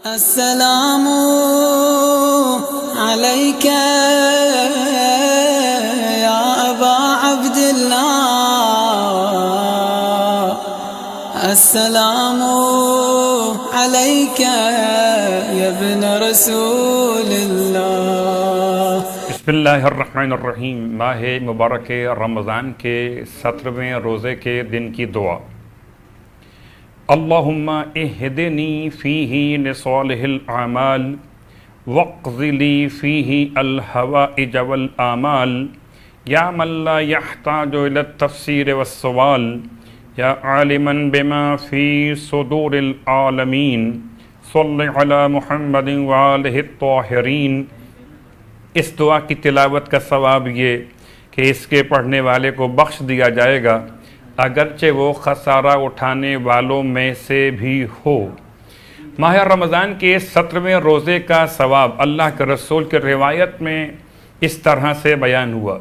السلام عليك يا أبا عبد الله السلام عليك يا ابن رسول الله بسم اللہ الرحمن الرحیم۔ ماہ مبارک رمضان کے 17ویں روزے کے دن کی دعا۔ اللہم اہدنی فیہ لصالح الاعمال واقض لی فیہ الحوائج والآمال یا من لا یحتاج الی التفسیر والسوال یا عالما بما فی صدور العالمین صلی علی محمد وآلہ الطاہرین۔ اس دعا کی تلاوت کا ثواب یہ کہ اس کے پڑھنے والے کو بخش دیا جائے گا اگرچہ وہ خسارہ اٹھانے والوں میں سے بھی ہو۔ ماہ رمضان کے 17ویں روزے کا ثواب اللہ کے رسول کی روایت میں اس طرح سے بیان ہوا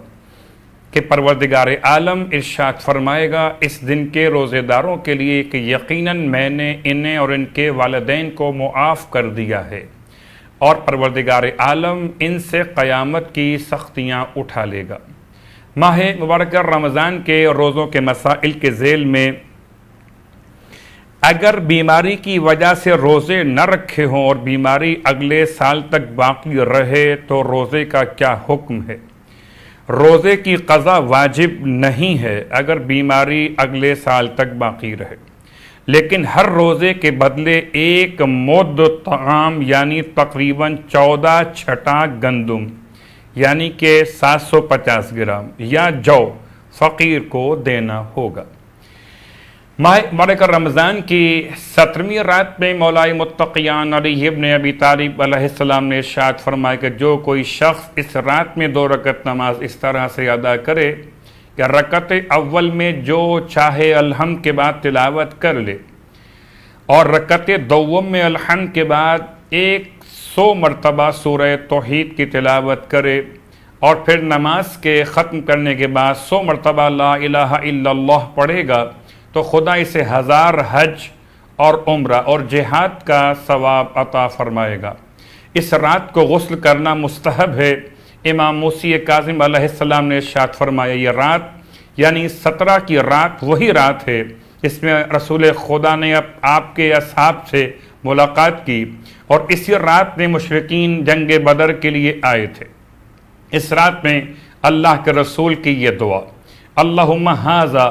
کہ پروردگار عالم ارشاد فرمائے گا اس دن کے روزے داروں کے لیے کہ یقیناً میں نے انہیں اور ان کے والدین کو معاف کر دیا ہے، اور پروردگار عالم ان سے قیامت کی سختیاں اٹھا لے گا۔ ماہ مبارک رمضان کے روزوں کے مسائل کے ذیل میں اگر بیماری کی وجہ سے روزے نہ رکھے ہوں اور بیماری اگلے سال تک باقی رہے تو روزے کا کیا حکم ہے؟ روزے کی قضا واجب نہیں ہے اگر بیماری اگلے سال تک باقی رہے، لیکن ہر روزے کے بدلے ایک مد طعام یعنی تقریباً 14 چھٹا گندم یعنی کہ 750 گرام یا جو فقیر کو دینا ہوگا۔ ماہ مبارک رمضان کی 17ویں رات میں مولا متقیان علی ابن ابی طالب علیہ السلام نے ارشاد فرمایا کہ جو کوئی شخص اس رات میں 2 رکعت نماز اس طرح سے ادا کرے کہ رکعت اول میں جو چاہے الحمد کے بعد تلاوت کر لے، اور رکعت دوم میں الحمد کے بعد 100 مرتبہ سورہ توحید کی تلاوت کرے، اور پھر نماز کے ختم کرنے کے بعد 100 مرتبہ لا الہ الا اللہ پڑھے گا تو خدا اسے 1000 حج اور عمرہ اور جہاد کا ثواب عطا فرمائے گا۔ اس رات کو غسل کرنا مستحب ہے۔ امام موسی کاظم علیہ السلام نے ارشاد فرمایا یہ رات یعنی 17 کی رات وہی رات ہے اس میں رسول خدا نے آپ کے اصحاب سے ملاقات کی، اور اسی رات میں مشرکین جنگ بدر کے لیے آئے تھے۔ اس رات میں اللہ کے رسول کی یہ دعا، اللہم ھذا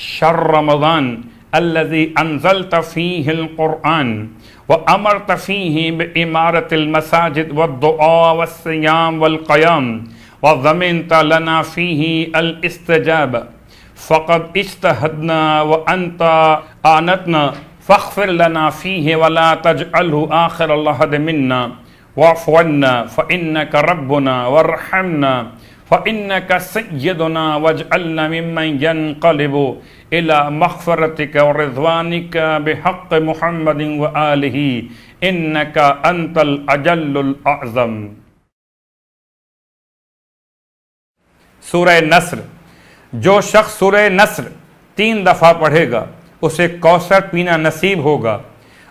شہر رمضان الذی انزلت فیہ القرآن وامرت فیہ بعمارۃ المساجد والدعاء والصیام والقیام وضمنت لنا فیہ الاستجابہ فقد اجتہدنا وانت آنتنا فاغفر لنا فیہ ولا تجعلہ آخر العہد منا واعف عنا فإنک ربنا وارحمنا فإنک سیدنا واجعلنا ممن ينقلب إلى مغفرتک ورضوانک بحق محمد وآلہ إنک أنت الأجل الأعظم۔ سورہ نصر۔ جو شخص سورہ نصر 3 دفعہ پڑھے گا اسے کوثر پینا نصیب ہوگا،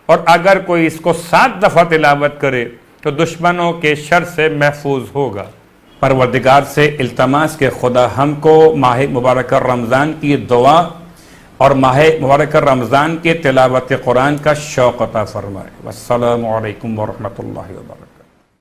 اور اگر کوئی اس کو 7 دفعہ تلاوت کرے تو دشمنوں کے شر سے محفوظ ہوگا۔ پروردگار سے التماس کہ خدا ہم کو ماہ مبارک رمضان کی دعا اور ماہ مبارک رمضان کے تلاوت قرآن کا شوق عطا فرمائے۔ والسلام علیکم ورحمۃ اللہ وبرکاتہ۔